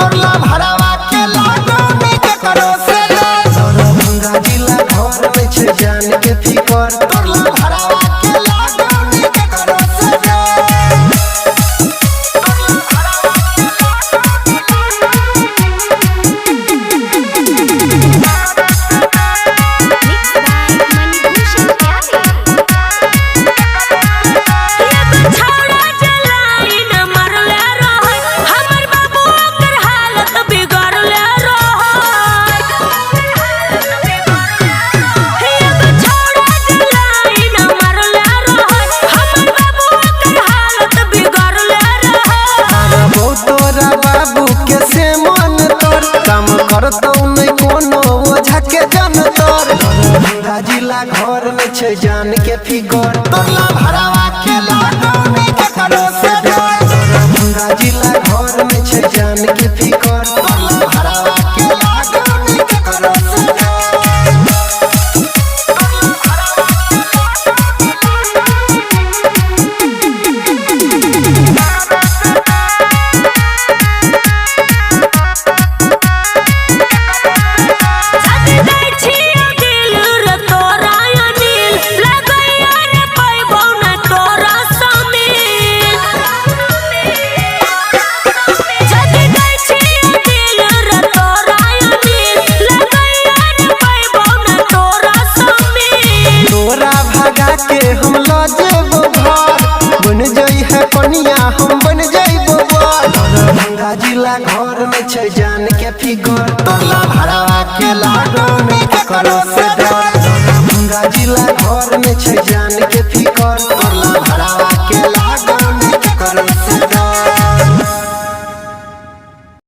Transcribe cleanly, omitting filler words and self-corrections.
तोरला भरावा के लागो नी के करो से दरभंगा जिला घर में छे जान के फिकर तोरला भरावा के लागो नी के करो से करतौ नहीं कोनो ओझा के जन तोर दरभंगा जिला घर में छे जान के फिकर तोरला भरावा के लागो नी के करो से दरभंगा जिला घर में छे जान के फिकर तोरला भरावा के लागो नी के करो से के हम ला जेबो घर बन जाई है कनिया हम बन जाइबो दरभंगा जिला घर में छे जान के फिकर तोरला भरावा के लागो नी के करो से दरभंगा जिला घर में छे जान